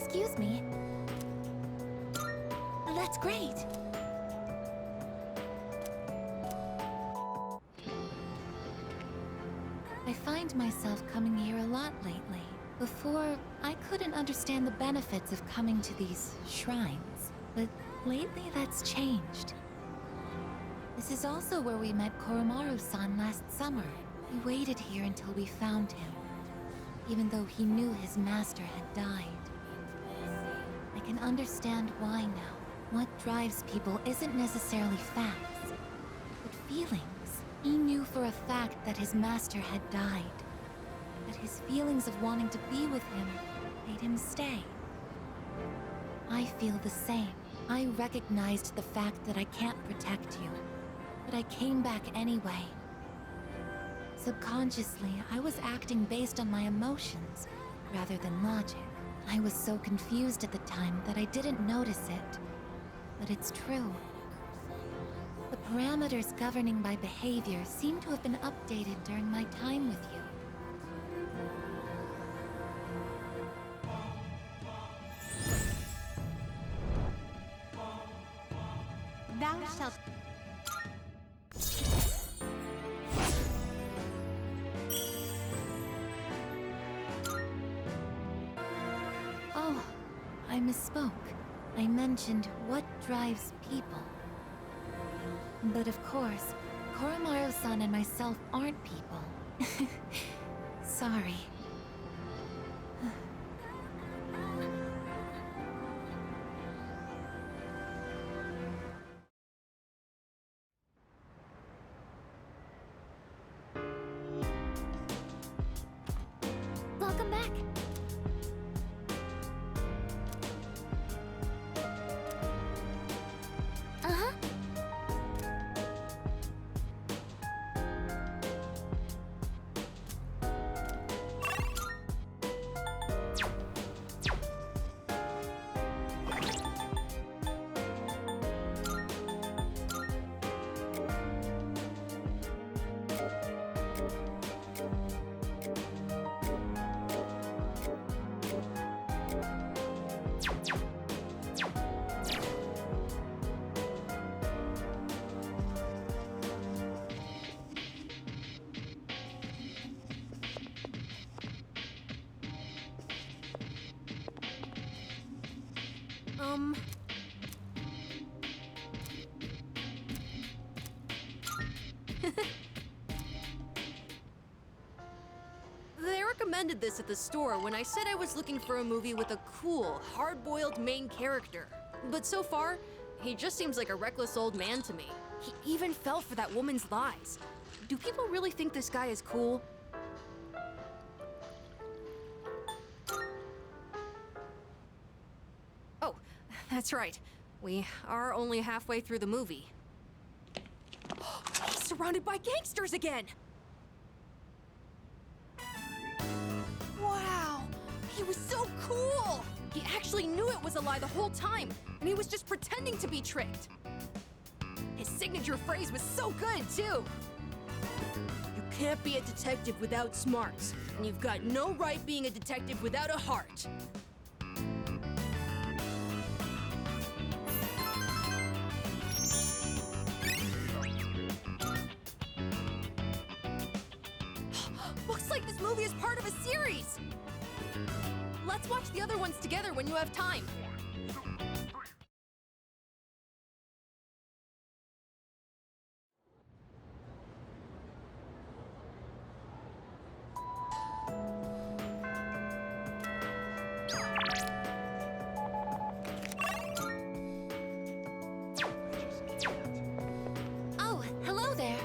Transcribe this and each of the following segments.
Excuse me. That's great. I find myself coming here a lot lately. Before, I couldn't understand the benefits of coming to these shrines, but lately that's changed. This is also where we met Koromaru-san last summer. We waited here until we found him, even though he knew his master had died. I can understand why now. What drives people isn't necessarily facts, but feelings. He knew for a fact that his master had died, that his feelings of wanting to be with him made him stay. I feel the same. I recognized the fact that I can't protect you, but I came back anyway. Subconsciously, I was acting based on my emotions rather than logic. I was so confused at the time that I didn't notice it, but it's true. The parameters governing my behavior seem to have been updated during my time with you. Thou shalt... Oh, I misspoke. I mentioned what drives people. But of course, Koromaru-san and myself aren't people. Sorry. Welcome back. Uh-huh. They recommended this at the store when I said I was looking for a movie with a cool, hard-boiled main character. But so far, he just seems like a reckless old man to me. He even fell for that woman's lies. Do people really think this guy is cool? Oh, that's right. We are only halfway through the movie. He's surrounded by gangsters again! Wow! He was so cool! He actually knew it was a lie the whole time, and he was just pretending to be tricked. His signature phrase was so good, too! You can't be a detective without smarts, and you've got no right being a detective without a heart. Looks like this movie is part of a series! Let's watch the other ones together when you have time. Oh, hello there.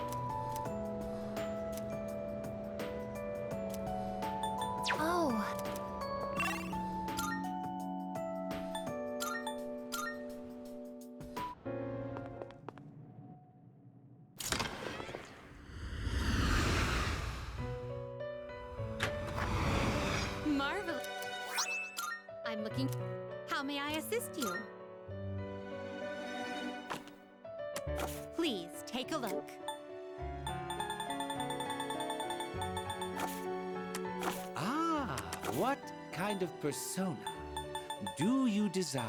Oh. Marvelous. I'm looking. How may I assist you? Please take a look. Ah, what kind of persona? do you desire?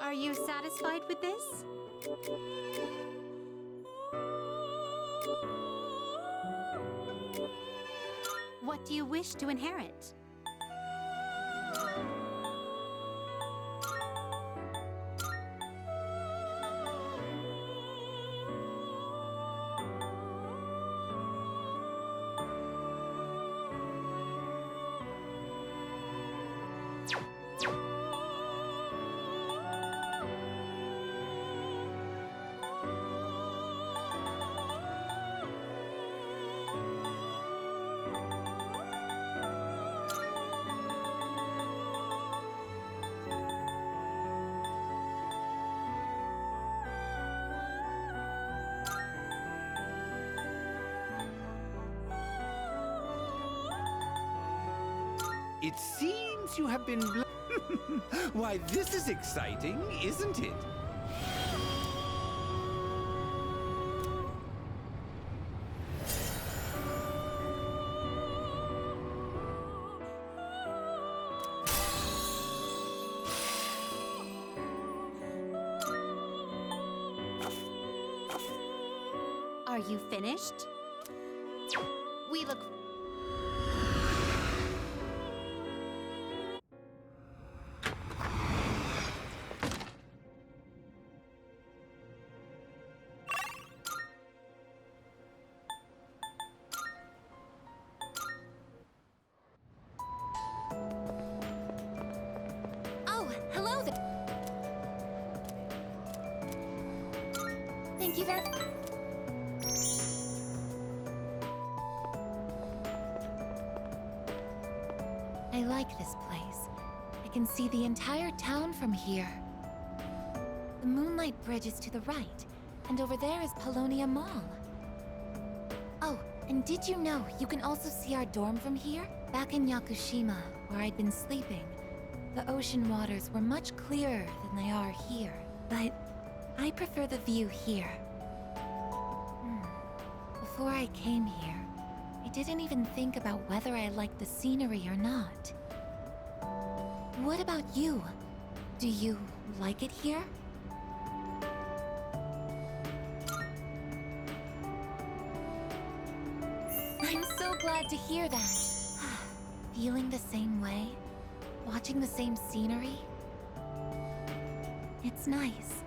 Are you satisfied with this? What do you wish to inherit? It seems you have been Why, this is exciting, isn't it? Are you finished? We look... Oh, hello there. Thank you very... I like this place. I can see the entire town from here. The Moonlight Bridge is to the right, and over there is Paulownia Mall. Oh, and did you know you can also see our dorm from here? Back in Yakushima, where I'd been sleeping, the ocean waters were much clearer than they are here. But I prefer the view here. Before I came here, I didn't even think about whether I liked the scenery or not. What about you? Do you like it here? I'm so glad to hear that. Feeling the same way? Watching the same scenery? It's nice.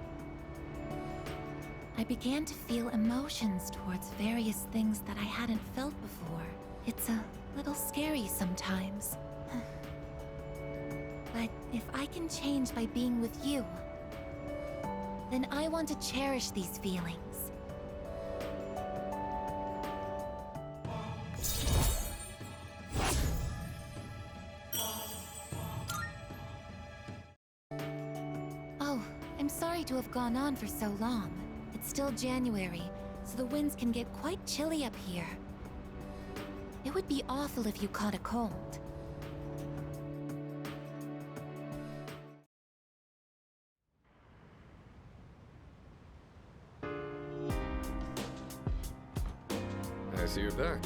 I began to feel emotions towards various things that I hadn't felt before. It's a little scary sometimes. But if I can change by being with you, then I want to cherish these feelings. Oh, I'm sorry to have gone on for so long. It's still January, so the winds can get quite chilly up here. It would be awful if you caught a cold. I see you're back.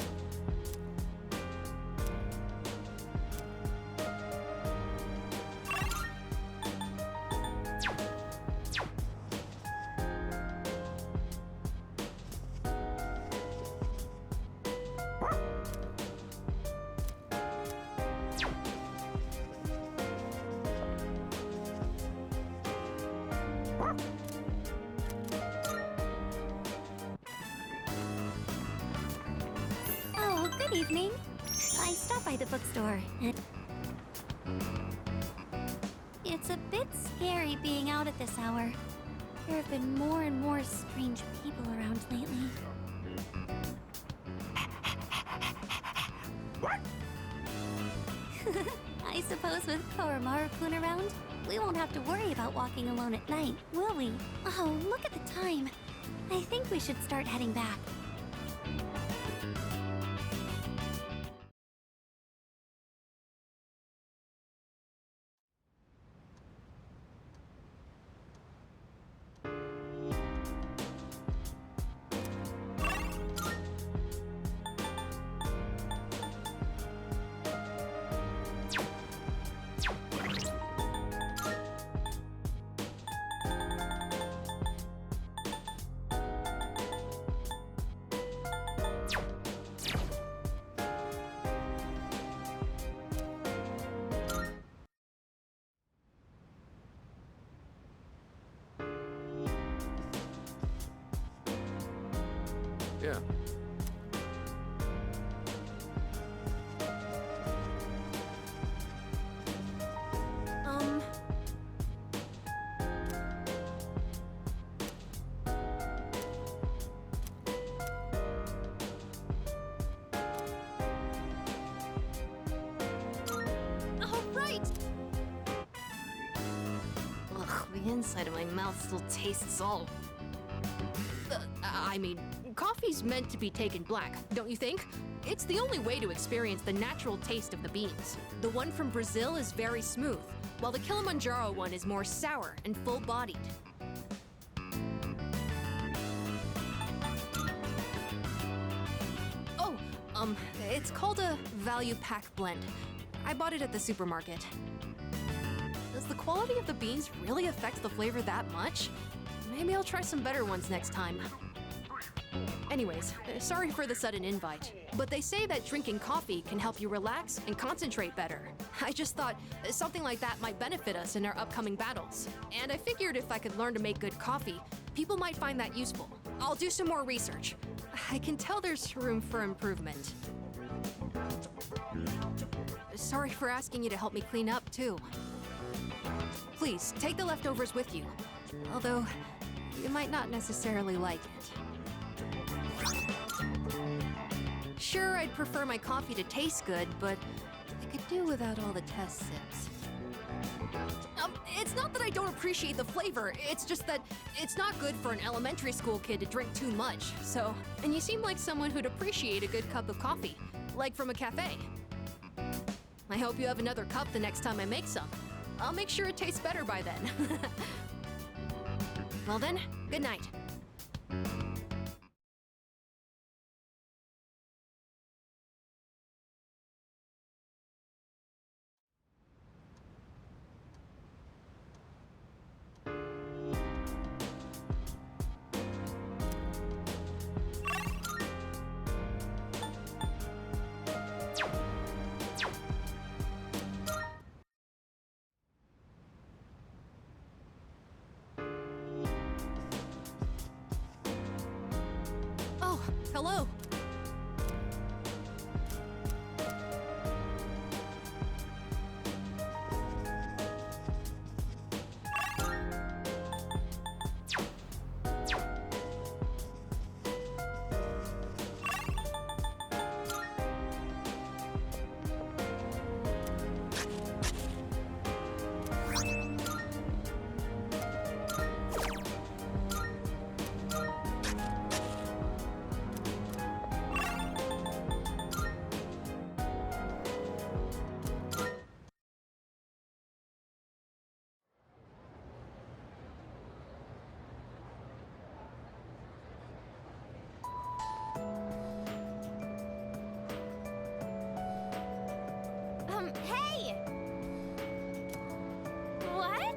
Oh, good evening. I stopped by the bookstore. It's a bit scary being out at this hour. There have been more and more strange people around lately. I suppose with Koromaru-kun around, we won't have to worry about walking alone at night, will we? Oh, look at the time. I think we should start heading back. Yeah. Um... All right! Ugh, the inside of my mouth still tastes all... I mean, coffee's meant to be taken black, don't you think? It's the only way to experience the natural taste of the beans. The one from Brazil is very smooth, while the Kilimanjaro one is more sour and full-bodied. Oh, it's called a value pack blend. I bought it at the supermarket. Does the quality of the beans really affect the flavor that much? Maybe I'll try some better ones next time. Anyways, sorry for the sudden invite, but they say that drinking coffee can help you relax and concentrate better. I just thought something like that might benefit us in our upcoming battles. And I figured if I could learn to make good coffee, people might find that useful. I'll do some more research. I can tell there's room for improvement. Sorry for asking you to help me clean up, too. Please, take the leftovers with you. Although, you might not necessarily like it. Sure, I'd prefer my coffee to taste good, but I could do without all the test sips. It's not that I don't appreciate the flavor, it's just that it's not good for an elementary school kid to drink too much, so... And you seem like someone who'd appreciate a good cup of coffee, like from a cafe. I hope you have another cup the next time I make some. I'll make sure it tastes better by then. Well then, good night. Oh, hello. Hey! What?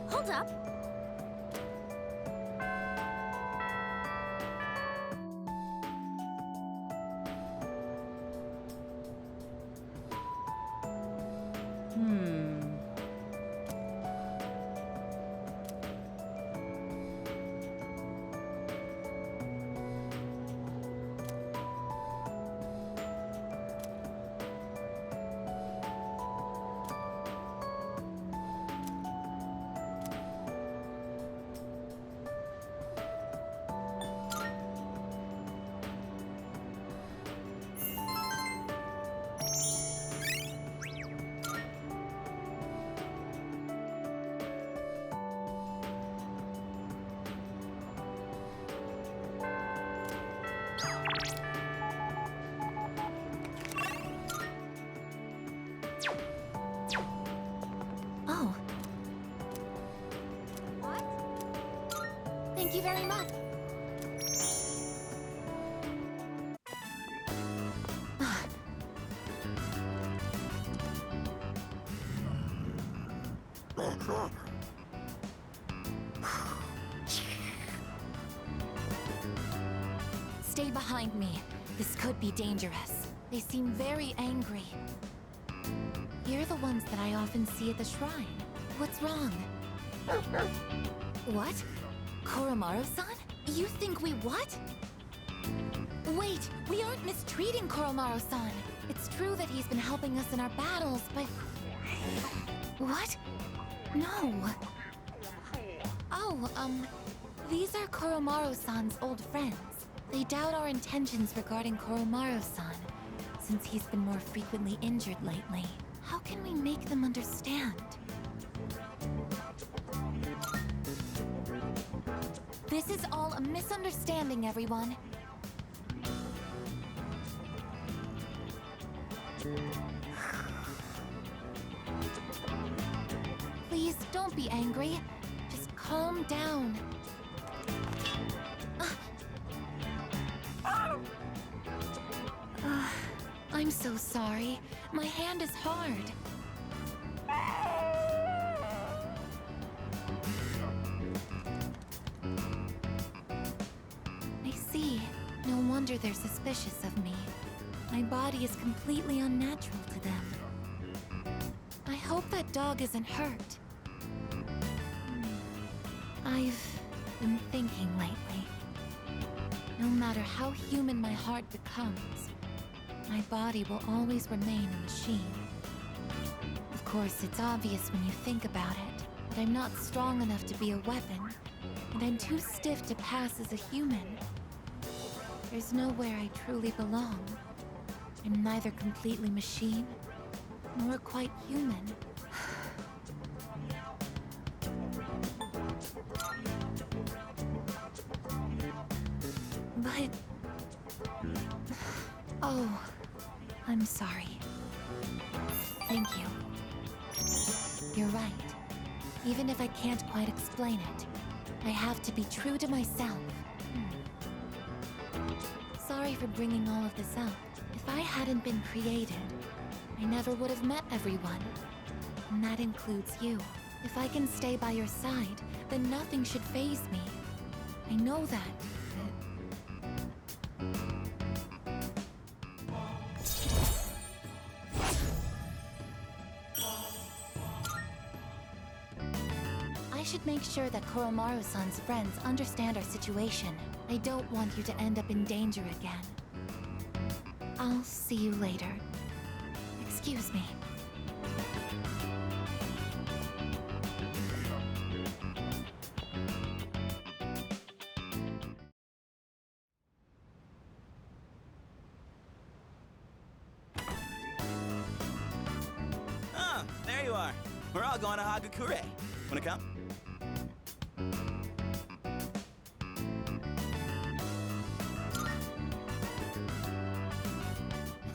Hold up. Oh, What? thank you very much. Stay behind me. This could be dangerous. They seem very angry. You're the ones that I often see at the shrine. What's wrong? What? Koromaru-san? You think we what? Wait, we aren't mistreating Koromaru-san. It's true that he's been helping us in our battles, but... What? No. Oh, these are Koromaru-san's old friends. They doubt our intentions regarding Koromaru-san, since he's been more frequently injured lately. How can we make them understand? This is all a misunderstanding, everyone. Please, don't be angry. Just calm down. I'm so sorry. My hand is hard. I see. No wonder they're suspicious of me. My body is completely unnatural to them. I hope that dog isn't hurt. I've been thinking lately. No matter how human my heart becomes, my body will always remain a machine. Of course, it's obvious when you think about it, but I'm not strong enough to be a weapon, and I'm too stiff to pass as a human. There's nowhere I truly belong. I'm neither completely machine, nor quite human. But... Oh, I'm sorry. Thank you. You're right. Even if I can't quite explain it, I have to be true to myself. Sorry for bringing all of this up. If I hadn't been created, I never would have met everyone. And that includes you. If I can stay by your side, then nothing should faze me. I know that. I should make sure that Koromaru-san's friends understand our situation. I don't want you to end up in danger again. I'll see you later. Excuse me. Oh, there you are. We're all going to Hagakure. Wanna come?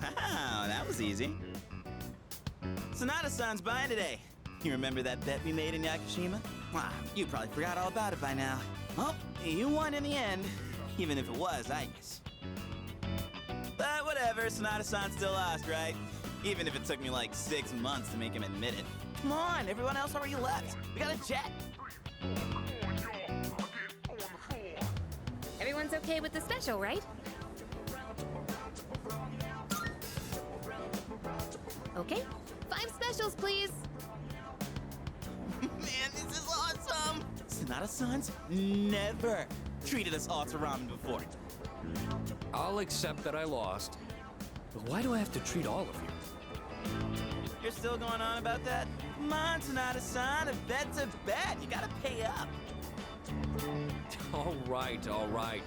Wow, that was easy. Sonata-san's buying today. You remember that bet we made in Yakushima? Wow, you probably forgot all about it by now. Well, you won in the end, even if it was Aigus. But whatever, Sonata-san still lost, right? Even if it took me like 6 months to make him admit it. Come on, everyone else already left. We got a jet. Everyone's okay with the special, right? Okay, 5 specials, please. Man, this is awesome! Sonata-san's never treated us all to ramen before. I'll accept that I lost. But why do I have to treat all of you? You're still going on about that? Come on, Sonata-san, a bet's a bet. You gotta pay up. All right, all right.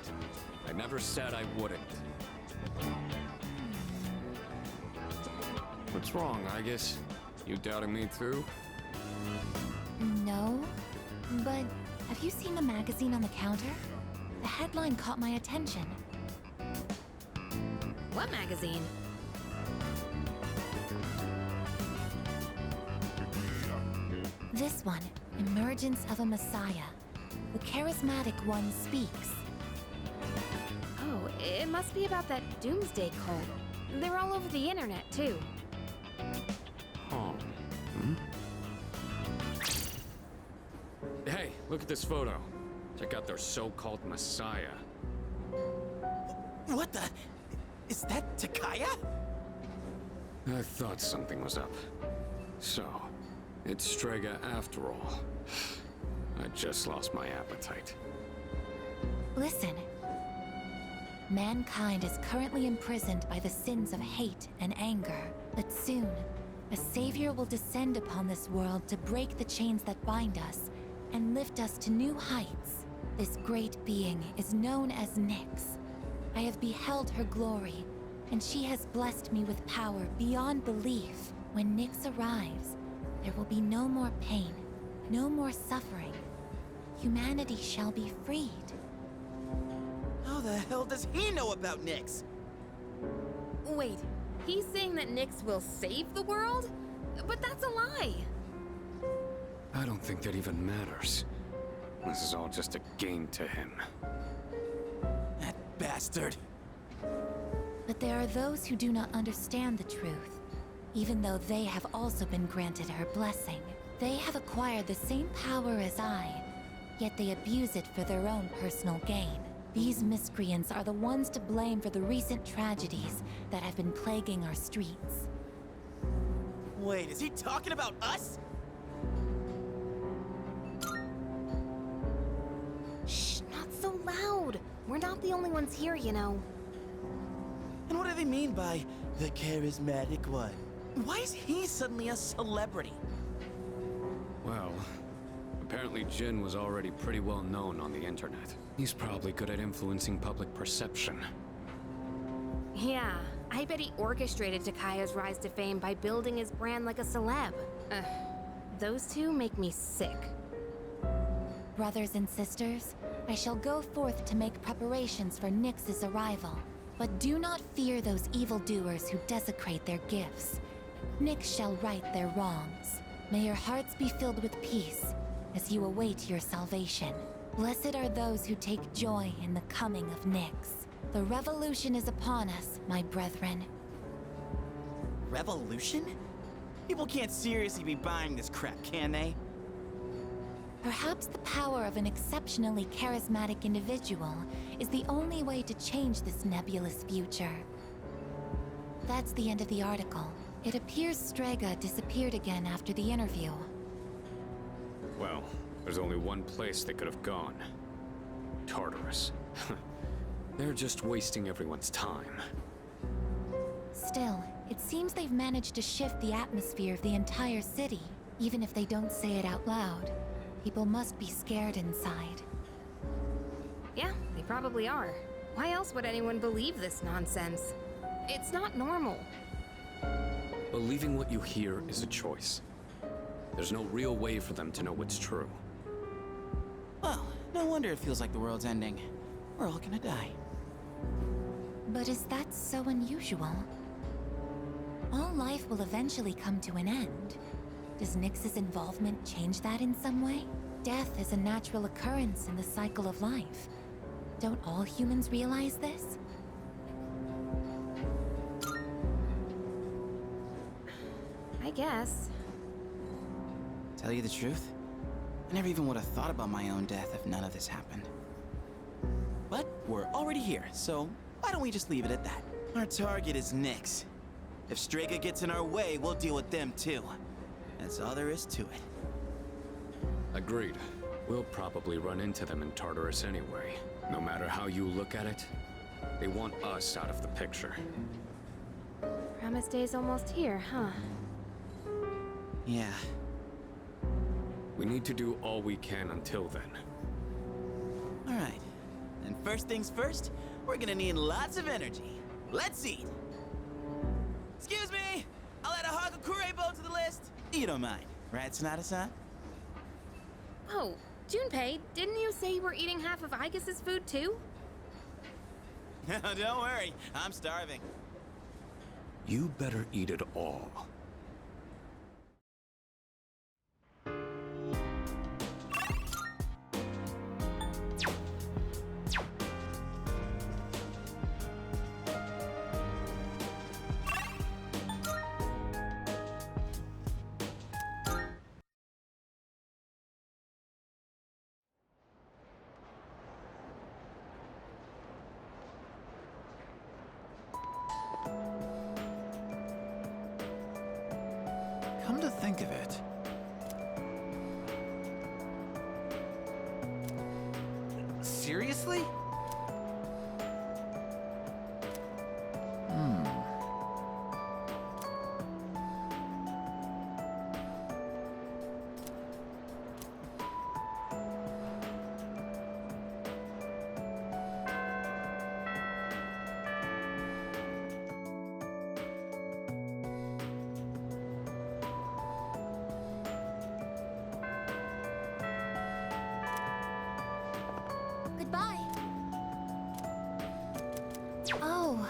I never said I wouldn't. What's wrong, Aigus? You doubting me too? No, but have you seen the magazine on the counter? The headline caught my attention. What magazine? This one, Emergence of a Messiah. The charismatic one speaks. Oh, it must be about that Doomsday cult. They're all over the internet, too. Oh. Hey, look at this photo. Check out their so-called messiah. What the? Is that Takaya? I thought something was up. So, it's Strega after all. I just lost my appetite. Listen. Mankind is currently imprisoned by the sins of hate and anger, but soon, a savior will descend upon this world to break the chains that bind us and lift us to new heights. This great being is known as Nyx. I have beheld her glory, and she has blessed me with power beyond belief. When Nyx arrives, there will be no more pain, no more suffering. Humanity shall be freed. How the hell does he know about Nyx? Wait, he's saying that Nyx will save the world? But that's a lie! I don't think that even matters. This is all just a game to him. That bastard. But there are those who do not understand the truth. Even though they have also been granted her blessing, they have acquired the same power as I, yet they abuse it for their own personal gain. These miscreants are the ones to blame for the recent tragedies that have been plaguing our streets. Wait, is he talking about us? Shh, not so loud! We're not the only ones here, you know. And what do they mean by the charismatic one? Why is he suddenly a celebrity? Well, apparently Jin was already pretty well known on the internet. He's probably good at influencing public perception. Yeah, I bet he orchestrated Takaya's rise to fame by building his brand like a celeb. Those two make me sick. Brothers and sisters, I shall go forth to make preparations for Nyx's arrival. But do not fear those evildoers who desecrate their gifts. Nyx shall right their wrongs. May your hearts be filled with peace as you await your salvation. Blessed are those who take joy in the coming of Nyx. The revolution is upon us, my brethren. Revolution? People can't seriously be buying this crap, can they? Perhaps the power of an exceptionally charismatic individual is the only way to change this nebulous future. That's the end of the article. It appears Strega disappeared again after the interview. Well, there's only one place they could have gone. Tartarus. They're just wasting everyone's time. Still, it seems they've managed to shift the atmosphere of the entire city. Even if they don't say it out loud, people must be scared inside. Yeah, they probably are. Why else would anyone believe this nonsense? It's not normal. Believing what you hear is a choice. There's no real way for them to know what's true. Well, no wonder it feels like the world's ending. We're all gonna die. But is that so unusual? All life will eventually come to an end. Does Nyx's involvement change that in some way? Death is a natural occurrence in the cycle of life. Don't all humans realize this? I guess. Tell you the truth, I never even would have thought about my own death if none of this happened. But we're already here, so why don't we just leave it at that? Our target is Nyx. If Strega gets in our way, we'll deal with them too. That's all there is to it. Agreed. We'll probably run into them in Tartarus anyway. No matter how you look at it, they want us out of the picture. Promise Day's almost here, huh? Yeah. We need to do all we can until then. All right. And first things first, we're gonna need lots of energy. Let's eat. Excuse me! I'll add a Hagakure bow to the list. You don't mind, right, Sonata-san? Oh, Junpei, didn't you say you were eating half of Aigis' food too? No, don't worry. I'm starving. You better eat it all. Come to think of it, seriously? Goodbye. Oh.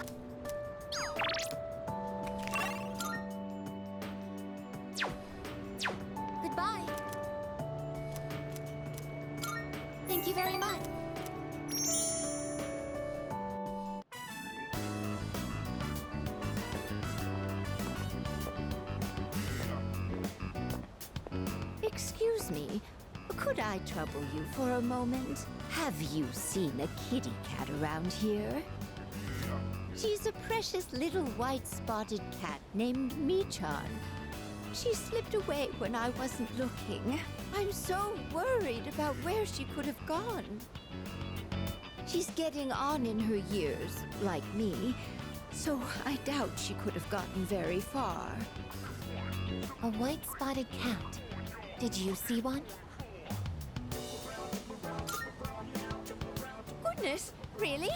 Goodbye. Thank you very much. Excuse me, could I trouble you for a moment? Have you seen a kitty cat around here? She's a precious little white spotted cat named Michan. She slipped away when I wasn't looking. I'm so worried about where she could have gone. She's getting on in her years, like me, so I doubt she could have gotten very far. A white spotted cat. Did you see one? Goodness, really?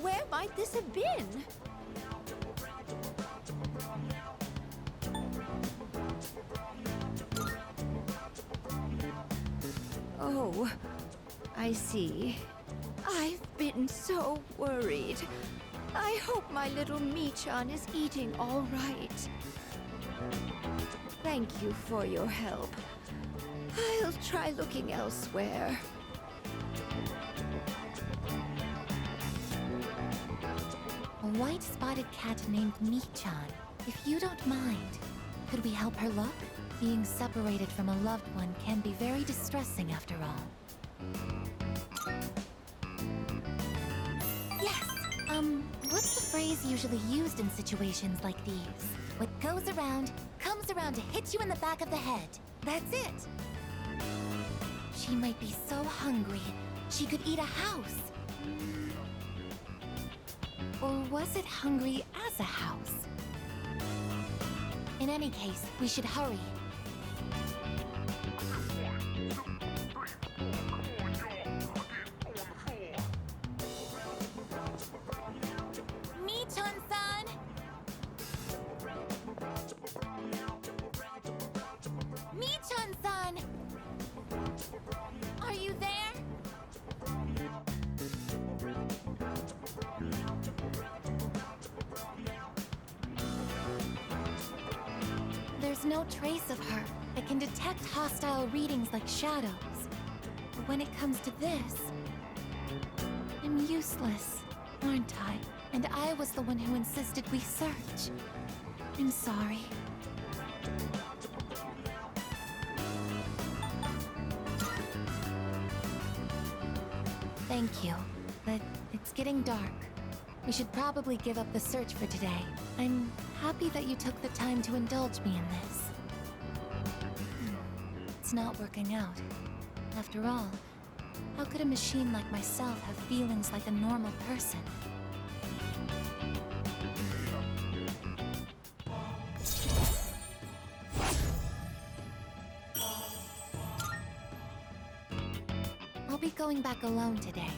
Where might this have been? Oh, I see. I've been so worried. I hope my little Michan is eating all right. Thank you for your help. I'll try looking elsewhere. A white spotted cat named Michan. If you don't mind, could we help her look? Being separated from a loved one can be very distressing after all. Yes! What's the phrase usually used in situations like these? What goes around, comes around to hit you in the back of the head. That's it! She might be so hungry, she could eat a house. Or was it hungry as a house? In any case, we should hurry. Michan-san! Michan-san! Are you there? There's no trace of her. I can detect hostile readings like shadows. But when it comes to this, I'm useless, aren't I? And I was the one who insisted we search. I'm sorry. Thank you, but it's getting dark. We should probably give up the search for today. I'm happy that you took the time to indulge me in this. It's not working out. After all, how could a machine like myself have feelings like a normal person? I'll be going back alone today.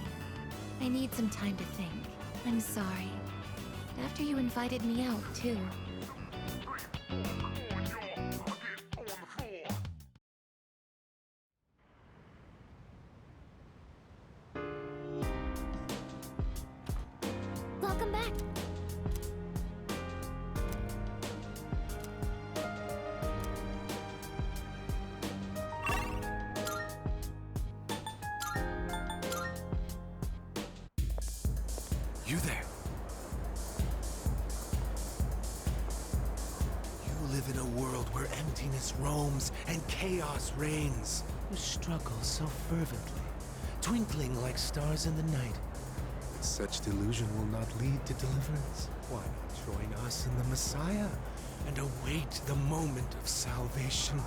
I need some time to think. I'm sorry. After you invited me out, too. Welcome back. You there? You live in a world where emptiness roams and chaos reigns. You struggle so fervently, twinkling like stars in the night. But such delusion will not lead to deliverance. Why not join us in the Messiah and await the moment of salvation?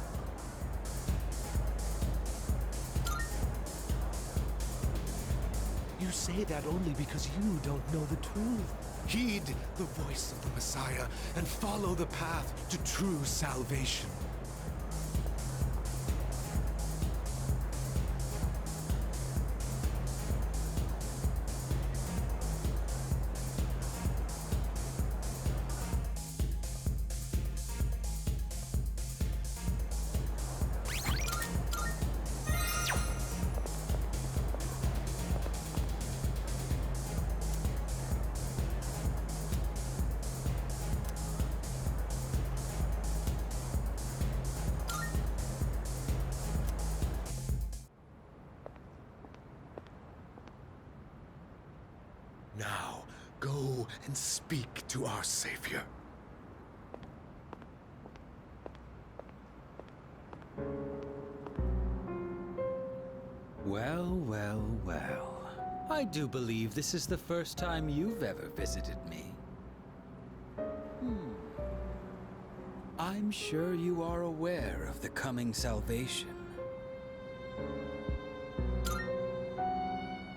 You say that only because you don't know the truth. Heed the voice of the Messiah and follow the path to true salvation. Now, go and speak to our savior. Well, well, well. I do believe this is the first time you've ever visited me. I'm sure you are aware of the coming salvation.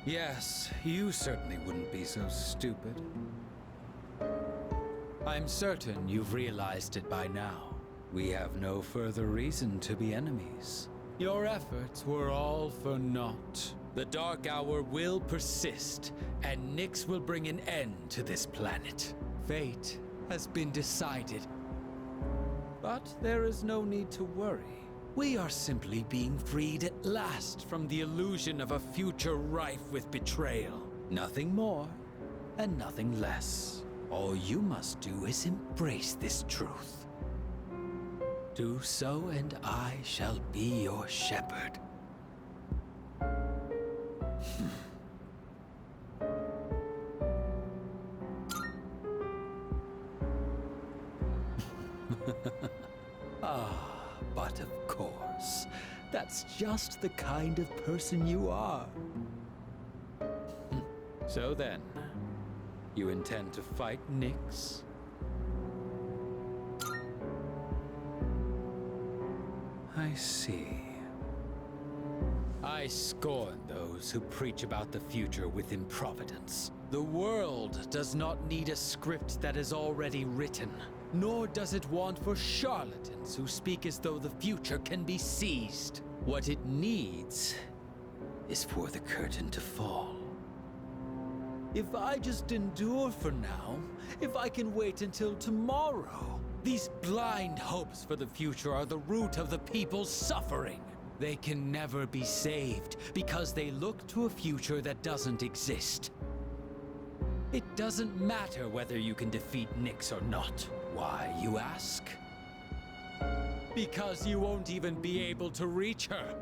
Yes, you certainly wouldn't be so stupid. I'm certain you've realized it by now. We have no further reason to be enemies. Your efforts were all for naught. The Dark Hour will persist, and Nyx will bring an end to this planet. Fate has been decided. But there is no need to worry. We are simply being freed at last from the illusion of a future rife with betrayal. Nothing more, and nothing less. All you must do is embrace this truth. Do so, and I shall be your shepherd. But of course, that's just the kind of person you are. So then, you intend to fight Nyx? I see. I scorn those who preach about the future with improvidence. The world does not need a script that is already written, nor does it want for charlatans who speak as though the future can be seized. What it needs is for the curtain to fall. If I just endure for now, if I can wait until tomorrow, these blind hopes for the future are the root of the people's suffering. They can never be saved because they look to a future that doesn't exist. It doesn't matter whether you can defeat Nyx or not. Why, you ask? Because you won't even be able to reach her.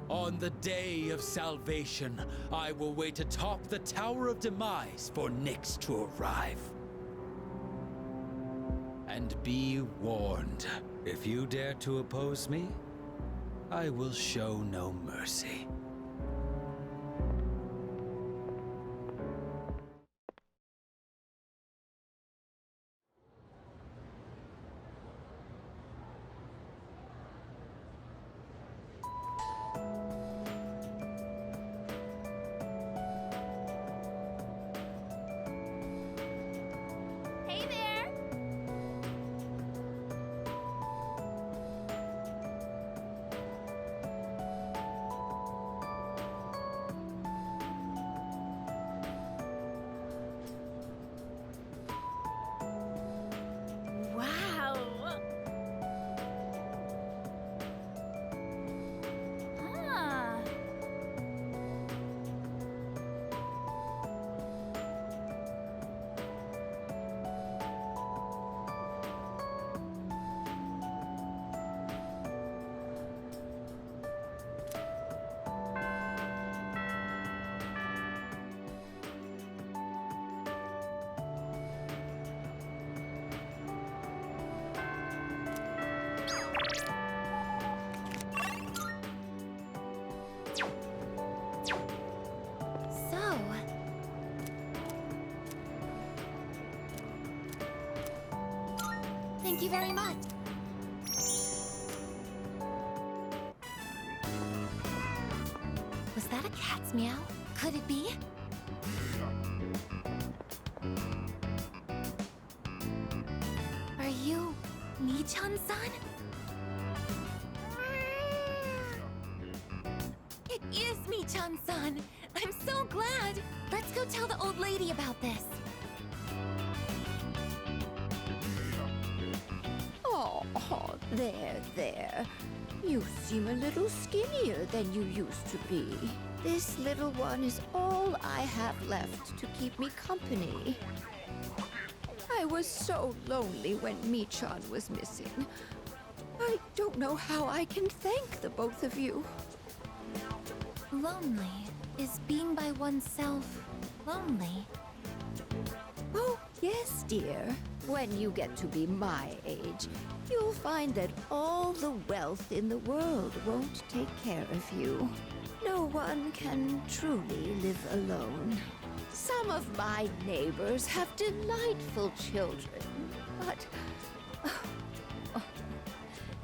On the day of salvation, I will wait atop the Tower of Demise for Nyx to arrive. And be warned, if you dare to oppose me, I will show no mercy. Hey there! Wow! Ah. So, thank you very much. Was that a cat's meow? Could it be? Are you Michan-san? It is Michan-san! I'm so glad! Let's go tell the old lady about this. Oh, there. You seem a little skinnier than you used to be. This little one is all I have left to keep me company. I was so lonely when Michan was missing. I don't know how I can thank the both of you. Lonely. Is being by oneself lonely? Oh, yes, dear. When you get to be my age, you'll find that all the wealth in the world won't take care of you. No one can truly live alone. Some of my neighbors have delightful children, but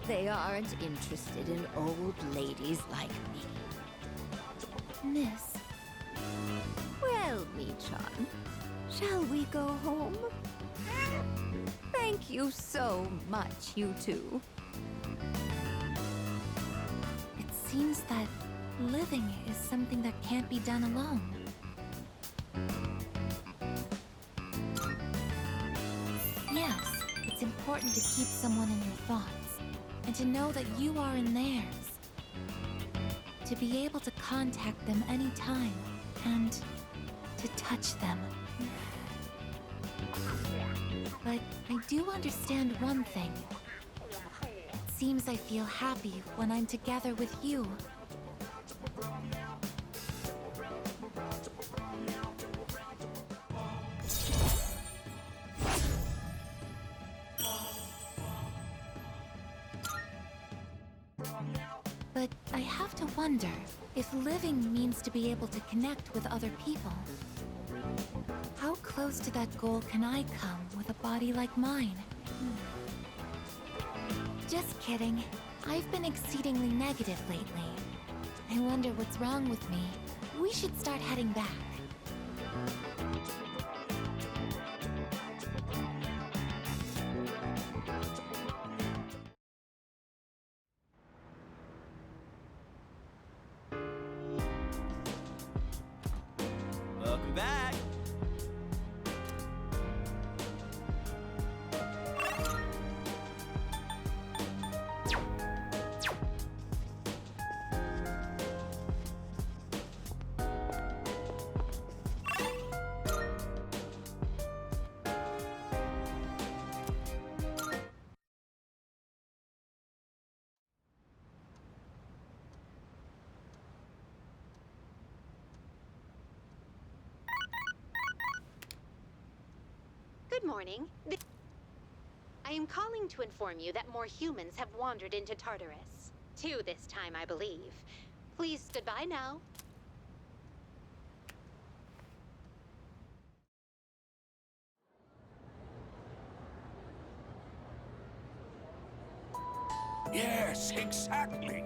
they aren't interested in old ladies like me. Miss, Well, Mi-chan, shall we go home? Thank you so much, you two. it seems that living is something that can't be done alone. Yes, it's important to keep someone in your thoughts, and to know that you are in theirs. To be able to contact them anytime, and to touch them. But I do understand one thing. It seems I feel happy when I'm together with you. But I have to wonder if living means to be able to connect with other people. How close to that goal can I come with a body like mine? Just kidding. I've been exceedingly negative lately. I wonder what's wrong with me. We should start heading back. Welcome back. Good morning. I am calling to inform you that more humans have wandered into Tartarus. 2 this time, I believe. Please, goodbye now. Yes, exactly.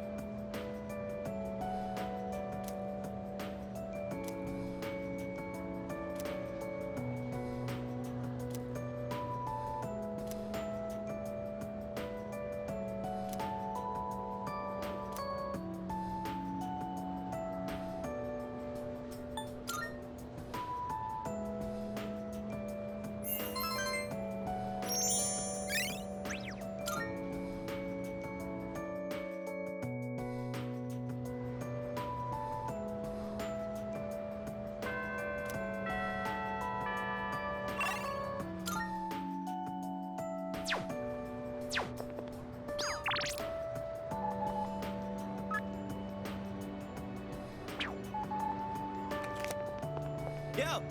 Yo!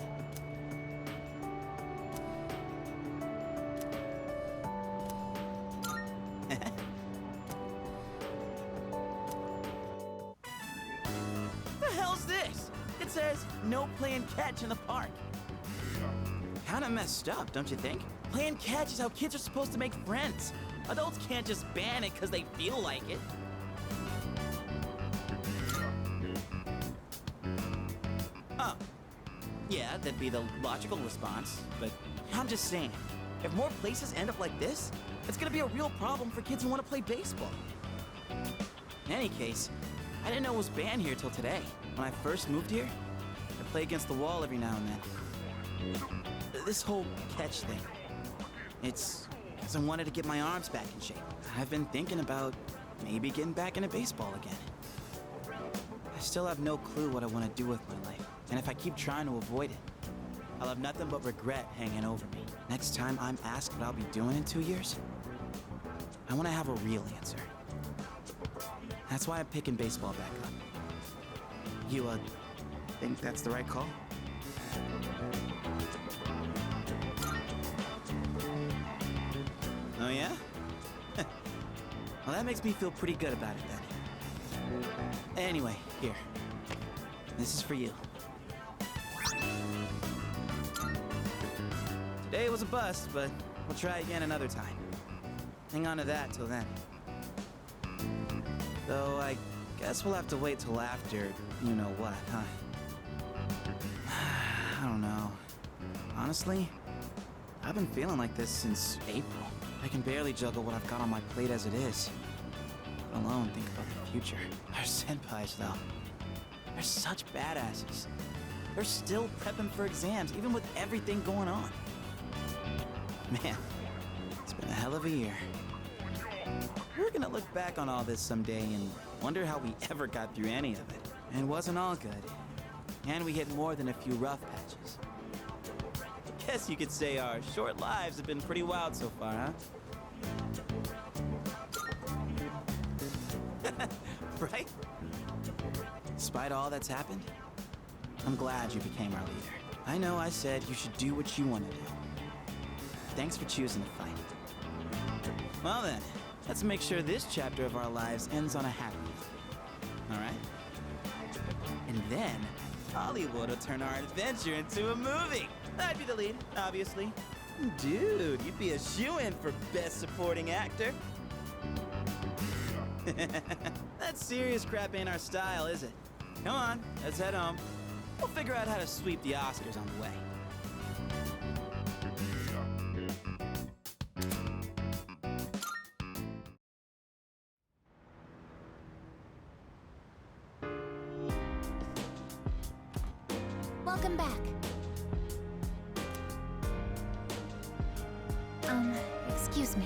The hell's this? It says no playing catch in the park. Kinda messed up, don't you think? Playing catch is how kids are supposed to make friends. Adults can't just ban it because they feel like it. Oh. Yeah, that'd be the logical response, but I'm just saying, if more places end up like this, it's gonna be a real problem for kids who want to play baseball. In any case, I didn't know it was banned here till today. When I first moved here, I play against the wall every now and then. This whole catch thing, it's because I wanted to get my arms back in shape. I've been thinking about maybe getting back into baseball again. I still have no clue what I want to do with my life, and if I keep trying to avoid it, I'll have nothing but regret hanging over me. Next time I'm asked what I'll be doing in 2 years, I want to have a real answer. That's why I'm picking baseball back up. You, think that's the right call? Oh, yeah? Well, that makes me feel pretty good about it then. Anyway, here. This is for you. Today was a bust, but we'll try again another time. Hang on to that till then. Though I guess we'll have to wait till after you know what, huh? I don't know. Honestly, I've been feeling like this since April. I can barely juggle what I've got on my plate as it is. Let alone think about the future. Our senpais, though. They're such badasses. They're still prepping for exams, even with everything going on. Man, it's been a hell of a year. We're gonna look back on all this someday and wonder how we ever got through any of it. And it wasn't all good. And we hit more than a few rough patches. Guess you could say our short lives have been pretty wild so far, huh? Right? Despite all that's happened, I'm glad you became our leader. I know I said you should do what you want to do. Thanks for choosing to fight. Well then, let's make sure this chapter of our lives ends on a happy note. All right? And then, Hollywood will turn our adventure into a movie. I'd be the lead, obviously. Dude, you'd be a shoo-in for Best Supporting Actor. That serious crap ain't our style, is it? Come on, let's head home. We'll figure out how to sweep the Oscars on the way. Welcome back. Excuse me.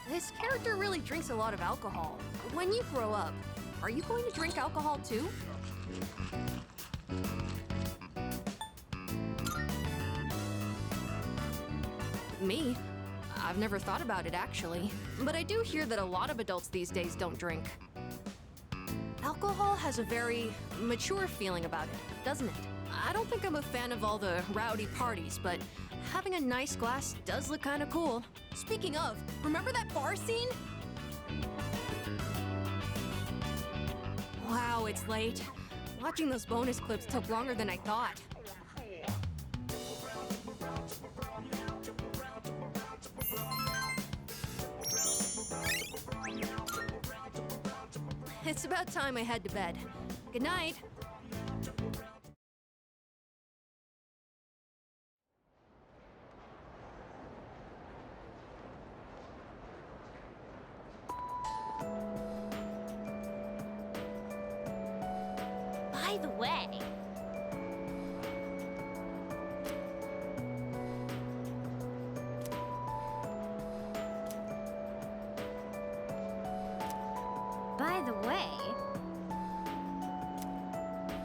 This character really drinks a lot of alcohol. When you grow up, are you going to drink alcohol too? Me? I've never thought about it actually. But I do hear that a lot of adults these days don't drink. Alcohol has a very mature feeling about it, doesn't it? I don't think I'm a fan of all the rowdy parties, but having a nice glass does look kind of cool. Speaking of, remember that bar scene? Wow, it's late. Watching those bonus clips took longer than I thought. It's about time I head to bed. Good night. By the way,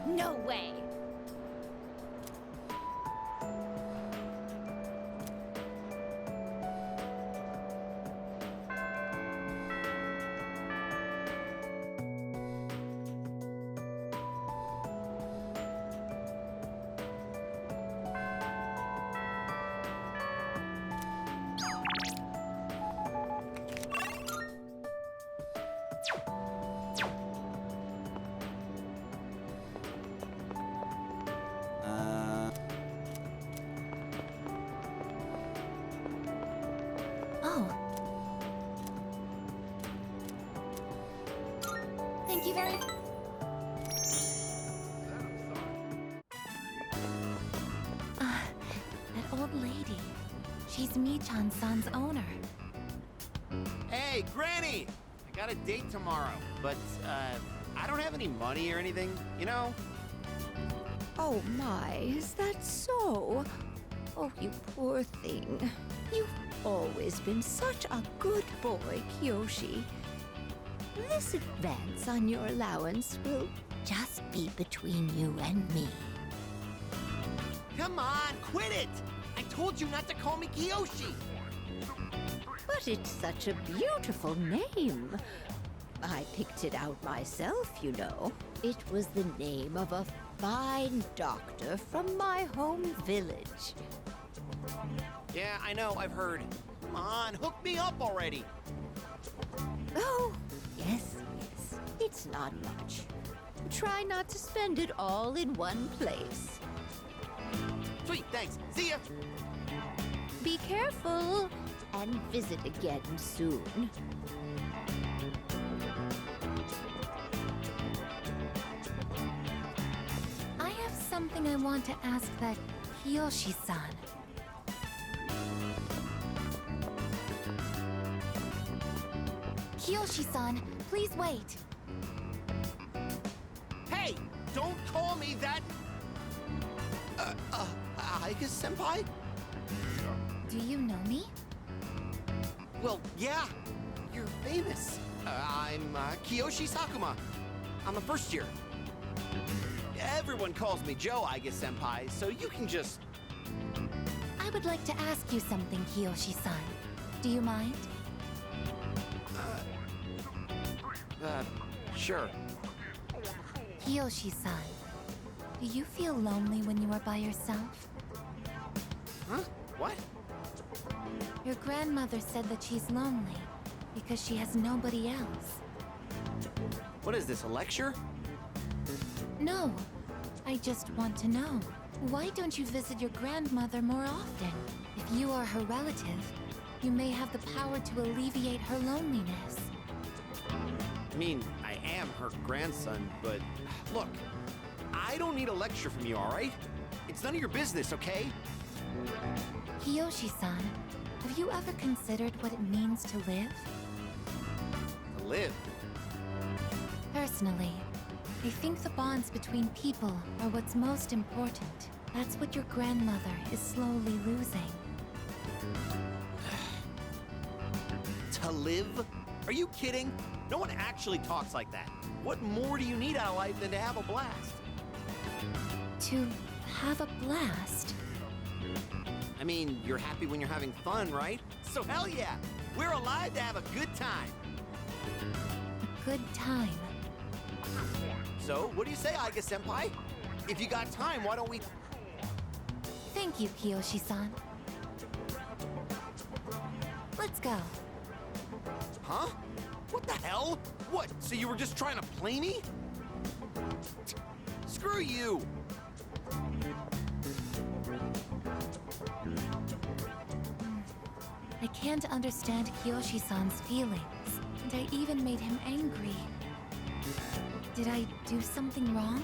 no way. Oh. Thank you very old lady. She's Michan-san's owner. Hey, Granny! I got a date tomorrow, but, I don't have any money or anything, you know? Oh my, is that so? Oh, you poor thing. You've always been such a good boy, Kiyoshi. This advance on your allowance will just be between you and me. Come on, quit it! I told you not to call me Kiyoshi! But it's such a beautiful name. I picked it out myself, you know. It was the name of a fine doctor from my home village. Yeah, I know, I've heard. Come on, hook me up already! Oh, yes. It's not much. Try not to spend it all in one place. Sweet, thanks. See ya! Be careful and visit again soon. I have something I want to ask that Kiyoshi-san. Kiyoshi-san, please wait. Hey! Don't call me that! Aika Senpai? Do you know me? Well, yeah. You're famous. I'm Kiyoshi Sakuma. I'm a first year. Everyone calls me Joe, Aika Senpai, so you can just... I would like to ask you something, Kiyoshi-san. Do you mind? Sure. Kiyoshi-san, do you feel lonely when you are by yourself? Huh? What? Your grandmother said that she's lonely because she has nobody else. What is this, a lecture? No, I just want to know. Why don't you visit your grandmother more often? If you are her relative, you may have the power to alleviate her loneliness. I mean, I am her grandson, but look, I don't need a lecture from you, all right? It's none of your business, okay? Kiyoshi-san, have you ever considered what it means to live? To live. Personally, I think the bonds between people are what's most important. That's what your grandmother is slowly losing. To live? Are you kidding? No one actually talks like that. What more do you need out of life than to have a blast? To have a blast? I mean, you're happy when you're having fun, right? So hell yeah! We're alive to have a good time! A good time. So, what do you say, Aika Senpai? If you got time, why don't we... Thank you, Kiyoshi-san. Let's go. Huh? What the hell? What, so you were just trying to play me? Screw you! I can't understand Kiyoshi-san's feelings, and I even made him angry. Did I do something wrong?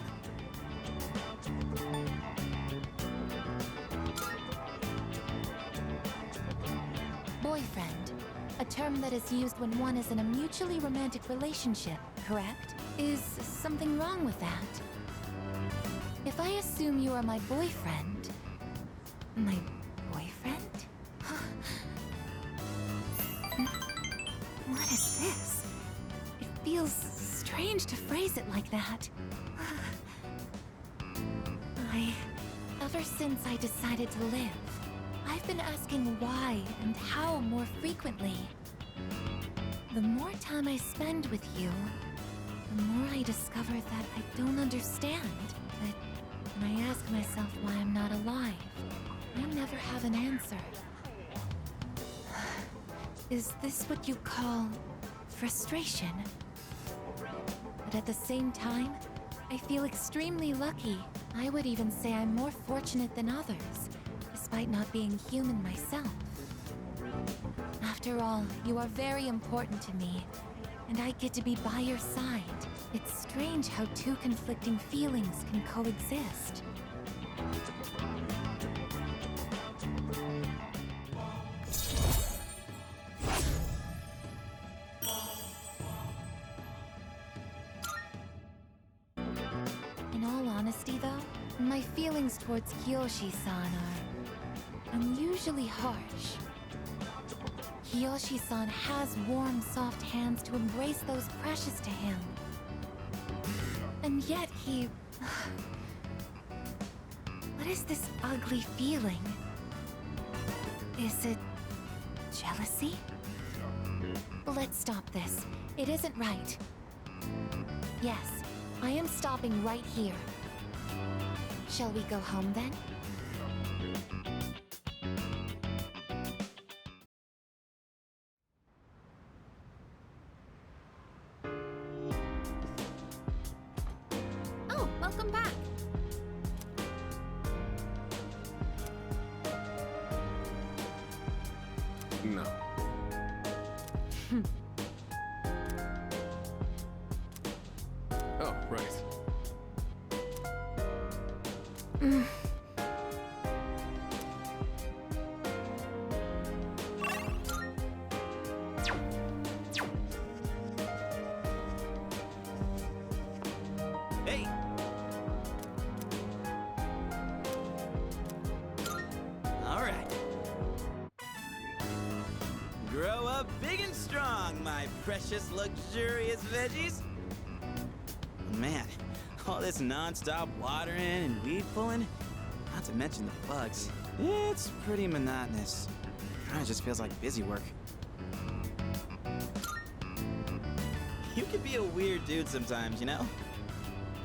Boyfriend, a term that is used when one is in a mutually romantic relationship, correct? Is something wrong with that? If I assume you are my boyfriend... My boyfriend? What is this? It feels strange to phrase it like that. Ever since I decided to live, I've been asking why and how more frequently. The more time I spend with you, the more I discover that I don't understand. That when I ask myself why I'm not alive, I never have an answer. Is this what you call frustration? But at the same time, I feel extremely lucky. I would even say I'm more fortunate than others, despite not being human myself. After all, you are very important to me, and I get to be by your side. It's strange how two conflicting feelings can coexist. My feelings towards Kiyoshi-san are unusually harsh. Kiyoshi-san has warm, soft hands to embrace those precious to him. And yet he... What is this ugly feeling? Is it... jealousy? Let's stop this. It isn't right. Yes, I am stopping right here. Shall we go home then? Oh, welcome back. No. Oh, right. Hey! Alright. Grow up big and strong, my precious, luxurious veggies. Man, all this non-stop watering and weed pulling, not to mention the bugs, it's pretty monotonous. Kinda just feels like busy work. You can be a weird dude sometimes, you know?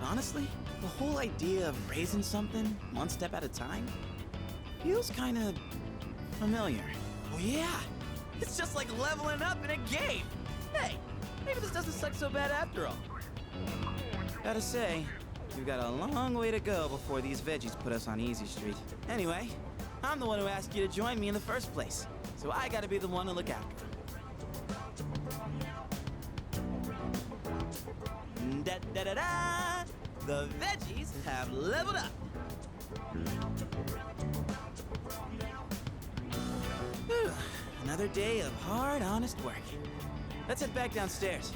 Honestly, the whole idea of raising something one step at a time feels kinda familiar. Oh yeah, it's just like leveling up in a game. Hey, maybe this doesn't suck so bad after all. Gotta say, we've got a long way to go before these veggies put us on Easy Street. Anyway, I'm the one who asked you to join me in the first place, so I gotta be the one to look out. Da-da-da-da! The veggies have leveled up! Whew, another day of hard, honest work. Let's head back downstairs.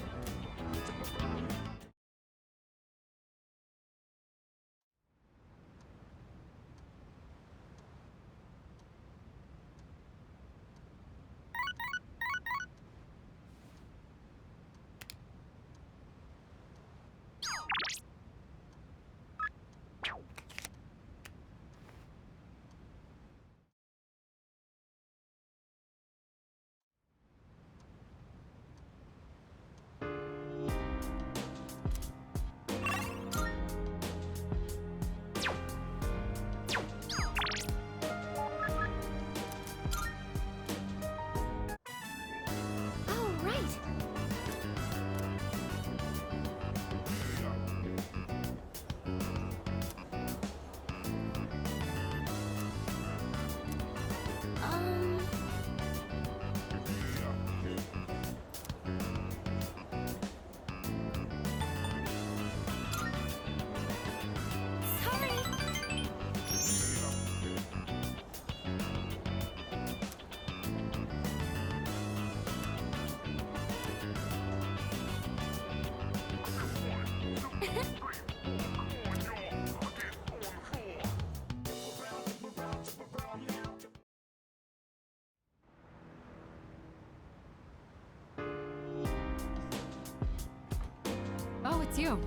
Oh, right! Sorry. Oh, it's you.